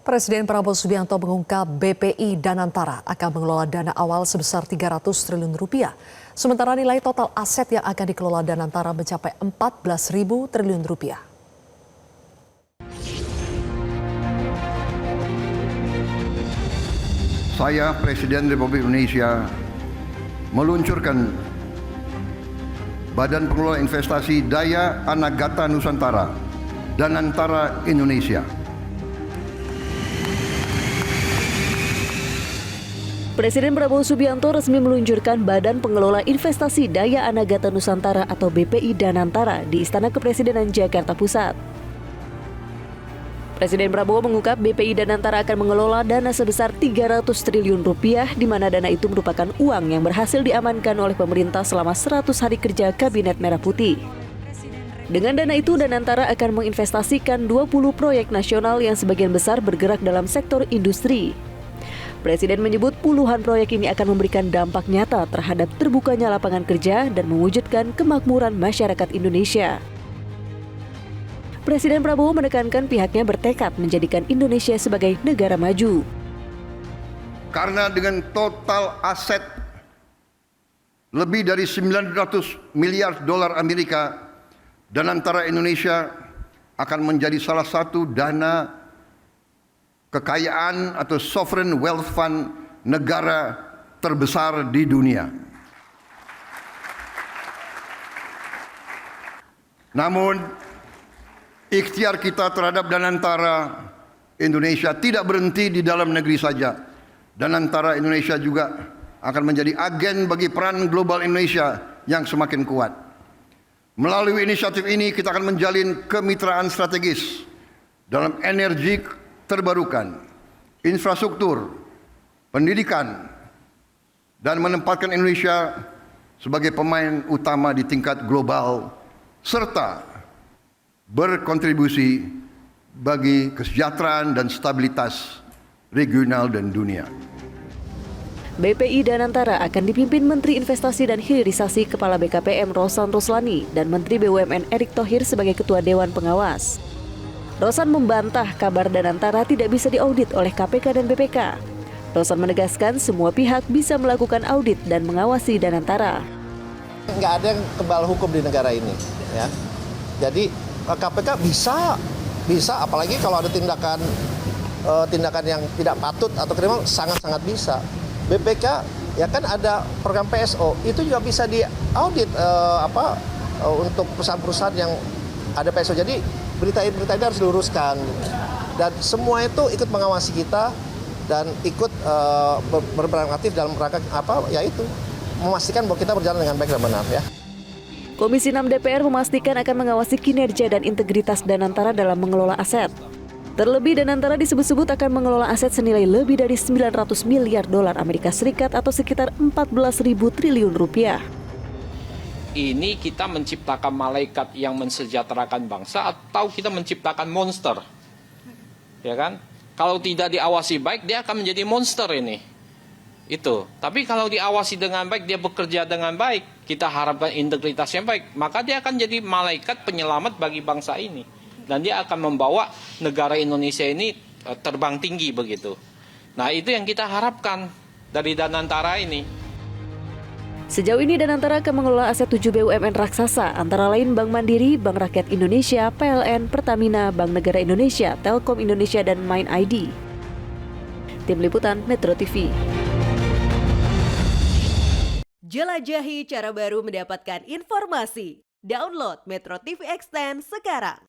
Presiden Prabowo Subianto mengungkap BPI Danantara akan mengelola dana awal sebesar 300 triliun rupiah. Sementara nilai total aset yang akan dikelola Danantara mencapai 14.000 triliun rupiah. Saya, Presiden Republik Indonesia, meluncurkan Badan Pengelola Investasi Daya Anagata Nusantara, Danantara Indonesia. Presiden Prabowo Subianto resmi meluncurkan Badan Pengelola Investasi Daya Anagata Nusantara atau BPI Danantara di Istana Kepresidenan Jakarta Pusat. Presiden Prabowo mengungkap BPI Danantara akan mengelola dana sebesar 300 triliun rupiah, di mana dana itu merupakan uang yang berhasil diamankan oleh pemerintah selama 100 hari kerja Kabinet Merah Putih. Dengan dana itu, Danantara akan menginvestasikan 20 proyek nasional yang sebagian besar bergerak dalam sektor industri. Presiden menyebut puluhan proyek ini akan memberikan dampak nyata terhadap terbukanya lapangan kerja dan mewujudkan kemakmuran masyarakat Indonesia. Presiden Prabowo menekankan pihaknya bertekad menjadikan Indonesia sebagai negara maju. Karena dengan total aset lebih dari 900 miliar dolar Amerika, Danantara Indonesia akan menjadi salah satu dana kekayaan atau sovereign wealth fund negara terbesar di dunia. Namun, ikhtiar kita terhadap Danantara Indonesia tidak berhenti di dalam negeri saja. Danantara Indonesia juga akan menjadi agen bagi peran global Indonesia yang semakin kuat. Melalui inisiatif ini kita akan menjalin kemitraan strategis dalam energi terbarukan, infrastruktur, pendidikan, dan menempatkan Indonesia sebagai pemain utama di tingkat global serta berkontribusi bagi kesejahteraan dan stabilitas regional dan dunia. BPI Danantara akan dipimpin Menteri Investasi dan Hilirisasi Kepala BKPM Rosan Roslani dan Menteri BUMN Erick Thohir sebagai Ketua Dewan Pengawas. Rosan membantah kabar Danantara tidak bisa diaudit oleh KPK dan BPK. Rosan menegaskan semua pihak bisa melakukan audit dan mengawasi Danantara. Nggak ada yang kebal hukum di negara ini, ya. Jadi KPK bisa, apalagi kalau ada tindakan yang tidak patut atau kriminal, sangat bisa. BPK ya kan ada program PSO, itu juga bisa diaudit untuk perusahaan-perusahaan yang ada PSO. Jadi berita ini harus diluruskan, dan semua itu ikut mengawasi kita dan ikut berperan aktif dalam rangka yaitu memastikan bahwa kita berjalan dengan baik dan benar, ya. Komisi 6 DPR memastikan akan mengawasi kinerja dan integritas Danantara dalam mengelola aset. Terlebih Danantara disebut-sebut akan mengelola aset senilai lebih dari 900 miliar dolar Amerika Serikat atau sekitar 14.000 triliun rupiah. Ini kita menciptakan malaikat yang mensejahterakan bangsa atau kita menciptakan monster, ya kan? Kalau tidak diawasi baik, dia akan menjadi monster ini. Itu. Tapi kalau diawasi dengan baik, dia bekerja dengan baik, kita harapkan integritasnya baik, maka dia akan jadi malaikat penyelamat bagi bangsa ini, dan dia akan membawa negara Indonesia ini terbang tinggi begitu. Nah, itu yang kita harapkan dari Danantara ini. Sejauh ini Danantara akan mengelola aset 7 BUMN raksasa, antara lain Bank Mandiri, Bank Rakyat Indonesia, PLN, Pertamina, Bank Negara Indonesia, Telkom Indonesia, dan Mind ID. Tim Liputan Metro TV. Jelajahi cara baru mendapatkan informasi. Download Metro TV Extend sekarang.